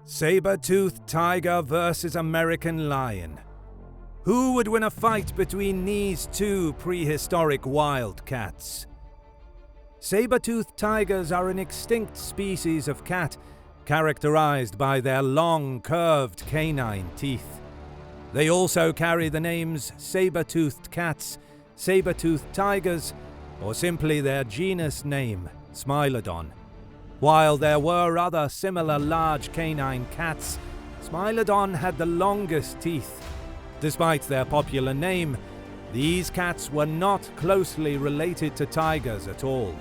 Saber-toothed tiger versus American lion. Who would win a fight between these two prehistoric wildcats? Saber-toothed tigers are an extinct species of cat, characterized by their long, curved canine teeth. They also carry the names saber-toothed cats, saber-toothed tigers, or simply their genus name, Smilodon. While there were other similar large canine cats, Smilodon had the longest teeth. Despite their popular name, these cats were not closely related to tigers at all.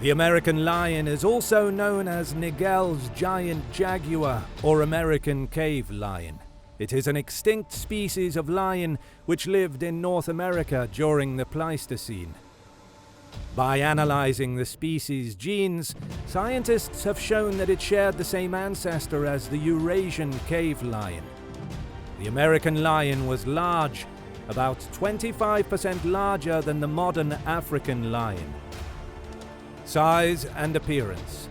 The American lion is also known as Nigel's giant jaguar or American cave lion. It is an extinct species of lion which lived in North America during the Pleistocene. By analyzing the species' genes, scientists have shown that it shared the same ancestor as the Eurasian cave lion. The American lion was large, about 25% larger than the modern African lion. Size and appearance.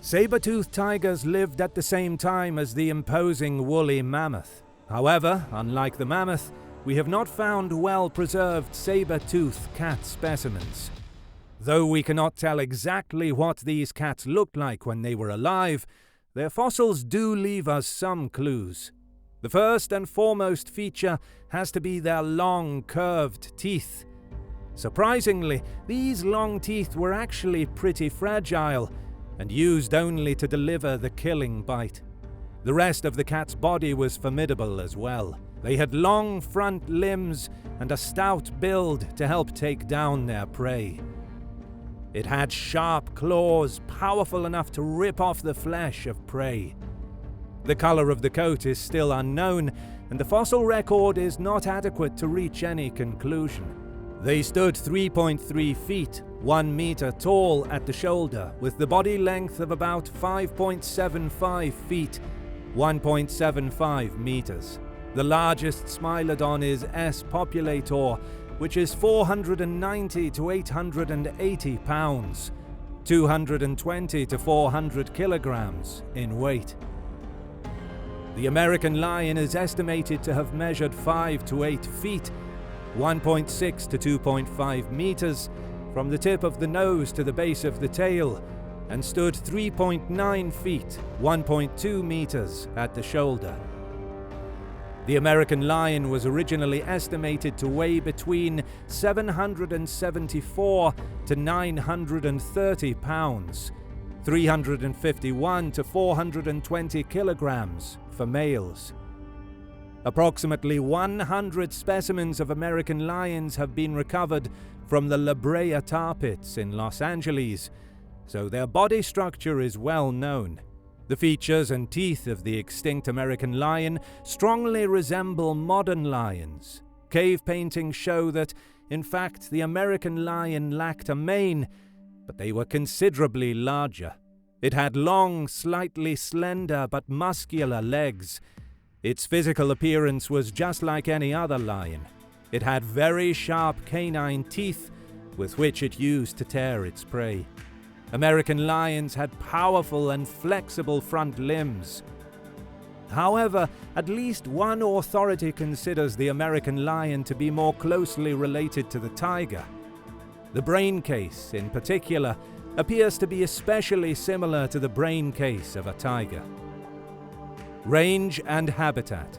Saber-toothed tigers lived at the same time as the imposing woolly mammoth. However, unlike the mammoth, we have not found well-preserved saber-toothed cat specimens. Though we cannot tell exactly what these cats looked like when they were alive, their fossils do leave us some clues. The first and foremost feature has to be their long, curved teeth. Surprisingly, these long teeth were actually pretty fragile and used only to deliver the killing bite. The rest of the cat's body was formidable as well. They had long front limbs and a stout build to help take down their prey. It had sharp claws, powerful enough to rip off the flesh of prey. The color of the coat is still unknown, and the fossil record is not adequate to reach any conclusion. They stood 3.3 feet, 1 meter tall at the shoulder, with the body length of about 5.75 feet, 1.75 meters. The largest Smilodon is S. populator, which is 490 to 880 pounds, 220 to 400 kilograms in weight. The American lion is estimated to have measured 5 to 8 feet, 1.6 to 2.5 meters, from the tip of the nose to the base of the tail, and stood 3.9 feet, 1.2 meters at the shoulder. The American lion was originally estimated to weigh between 774 to 930 pounds, 351 to 420 kilograms for males. Approximately 100 specimens of American lions have been recovered from the La Brea tar pits in Los Angeles, so their body structure is well known. The features and teeth of the extinct American lion strongly resemble modern lions. Cave paintings show that, in fact, the American lion lacked a mane, but they were considerably larger. It had long, slightly slender but muscular legs. Its physical appearance was just like any other lion. It had very sharp canine teeth with which it used to tear its prey. American lions had powerful and flexible front limbs. However, at least one authority considers the American lion to be more closely related to the tiger. The brain case, in particular, appears to be especially similar to the brain case of a tiger. Range and habitat.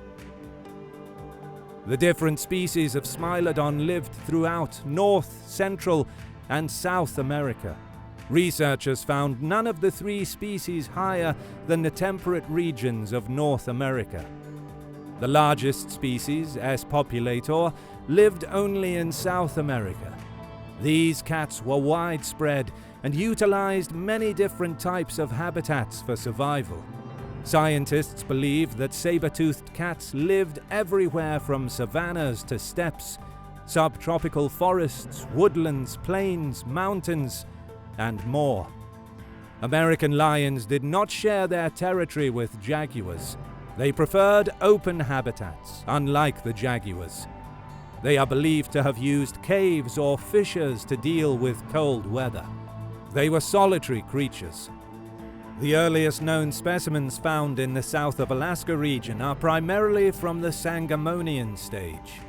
The different species of Smilodon lived throughout North, Central, and South America. Researchers found none of the three species higher than the temperate regions of North America. The largest species, S. populator, lived only in South America. These cats were widespread and utilized many different types of habitats for survival. Scientists believe that saber-toothed cats lived everywhere from savannas to steppes, subtropical forests, woodlands, plains, mountains, and more. American lions did not share their territory with jaguars. They preferred open habitats, unlike the jaguars. They are believed to have used caves or fissures to deal with cold weather. They were solitary creatures. The earliest known specimens found in the south of Alaska region are primarily from the Sangamonian stage.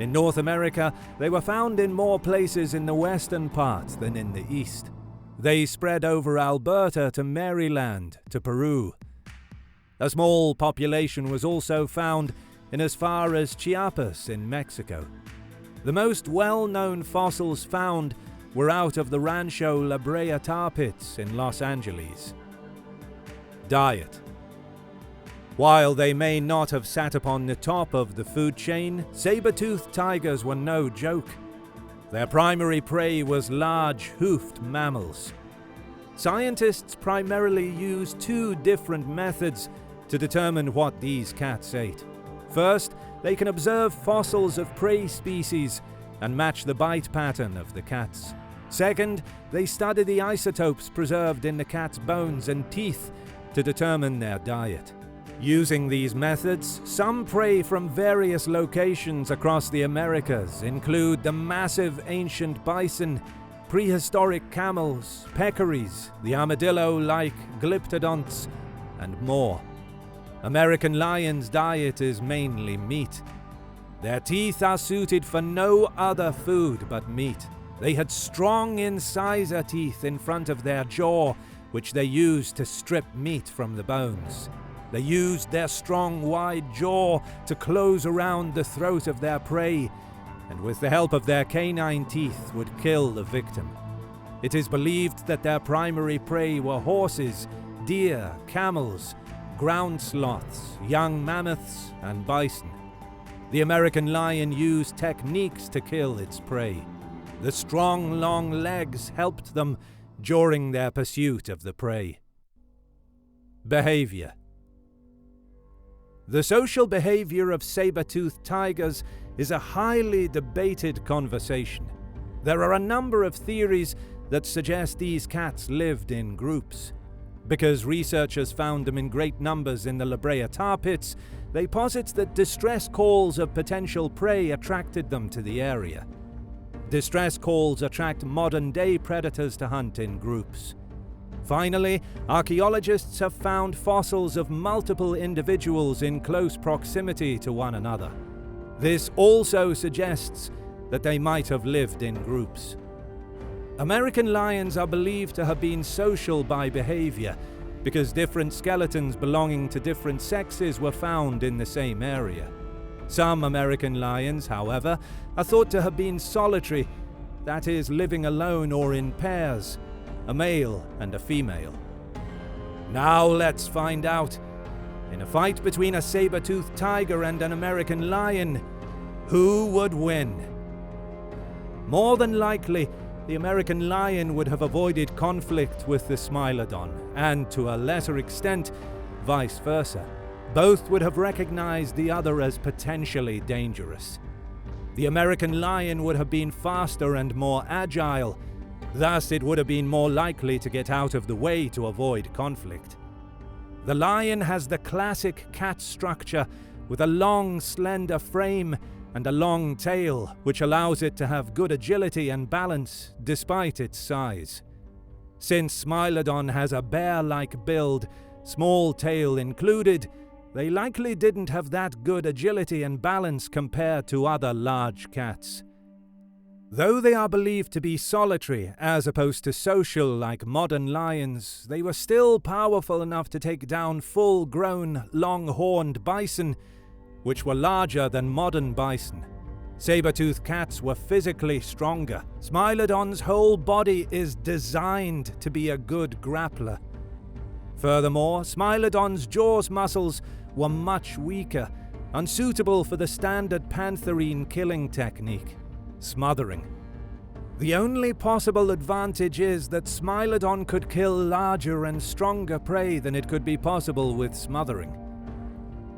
In North America, they were found in more places in the western part than in the east. They spread over Alberta to Maryland to Peru. A small population was also found in as far as Chiapas in Mexico. The most well-known fossils found were out of the Rancho La Brea tar pits in Los Angeles. Diet. While they may not have sat upon the top of the food chain, saber-toothed tigers were no joke. Their primary prey was large, hoofed mammals. Scientists primarily use two different methods to determine what these cats ate. First, they can observe fossils of prey species and match the bite pattern of the cats. Second, they study the isotopes preserved in the cat's bones and teeth to determine their diet. Using these methods, some prey from various locations across the Americas include the massive ancient bison, prehistoric camels, peccaries, the armadillo-like glyptodonts, and more. American lions' diet is mainly meat. Their teeth are suited for no other food but meat. They had strong incisor teeth in front of their jaw, which they used to strip meat from the bones. They used their strong, wide jaw to close around the throat of their prey, and with the help of their canine teeth would kill the victim. It is believed that their primary prey were horses, deer, camels, ground sloths, young mammoths, and bison. The American lion used techniques to kill its prey. The strong, long legs helped them during their pursuit of the prey. Behavior. The social behavior of saber-toothed tigers is a highly debated conversation. There are a number of theories that suggest these cats lived in groups. Because researchers found them in great numbers in the La Brea tar pits, they posit that distress calls of potential prey attracted them to the area. Distress calls attract modern-day predators to hunt in groups. Finally, archaeologists have found fossils of multiple individuals in close proximity to one another. This also suggests that they might have lived in groups. American lions are believed to have been social by behavior because different skeletons belonging to different sexes were found in the same area. Some American lions, however, are thought to have been solitary, that is, living alone or in pairs, a male and a female. Now let's find out. In a fight between a saber-toothed tiger and an American lion, who would win? More than likely, the American lion would have avoided conflict with the Smilodon, and to a lesser extent, vice versa. Both would have recognized the other as potentially dangerous. The American lion would have been faster and more agile, thus it would have been more likely to get out of the way to avoid conflict. The lion has the classic cat structure with a long, slender frame and a long tail, which allows it to have good agility and balance despite its size. Since Smilodon has a bear-like build, small tail included, they likely didn't have that good agility and balance compared to other large cats. Though they are believed to be solitary as opposed to social like modern lions, they were still powerful enough to take down full-grown, long-horned bison, which were larger than modern bison. Saber-toothed cats were physically stronger. Smilodon's whole body is designed to be a good grappler. Furthermore, Smilodon's jaws muscles were much weaker, unsuitable for the standard pantherine killing technique, smothering. The only possible advantage is that Smilodon could kill larger and stronger prey than it could be possible with smothering.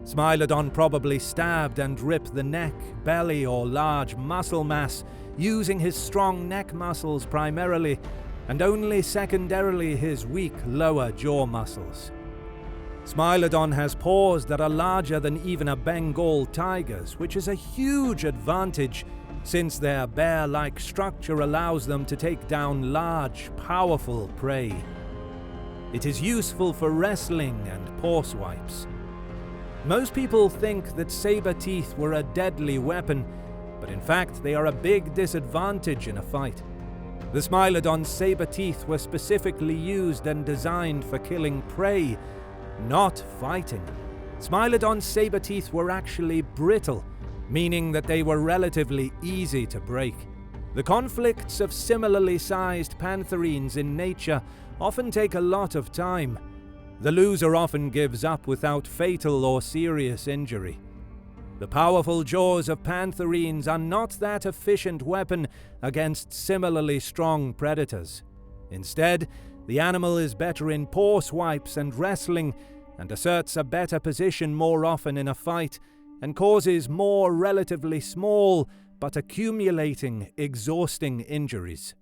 Smilodon probably stabbed and ripped the neck, belly, or large muscle mass, using his strong neck muscles primarily, and only secondarily his weak lower jaw muscles. Smilodon has paws that are larger than even a Bengal tiger's, which is a huge advantage since their bear-like structure allows them to take down large, powerful prey. It is useful for wrestling and paw swipes. Most people think that saber teeth were a deadly weapon, but in fact they are a big disadvantage in a fight. The Smilodon's saber teeth were specifically used and designed for killing prey, not fighting. Smilodon's saber teeth were actually brittle, meaning that they were relatively easy to break. The conflicts of similarly sized pantherines in nature often take a lot of time. The loser often gives up without fatal or serious injury. The powerful jaws of pantherines are not that efficient weapon against similarly strong predators. Instead, the animal is better in paw swipes and wrestling, and asserts a better position more often in a fight, and causes more relatively small but accumulating, exhausting injuries.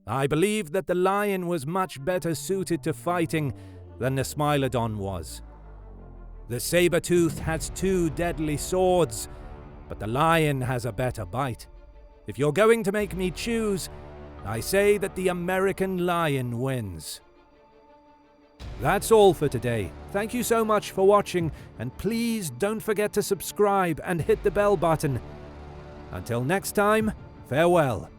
I believe that the lion was much better suited to fighting than the Smilodon was. The Sabretooth has 2 deadly swords, but the lion has a better bite. If you're going to make me choose, I say that the American lion wins. That's all for today. Thank you so much for watching, and please don't forget to subscribe and hit the bell button. Until next time, farewell.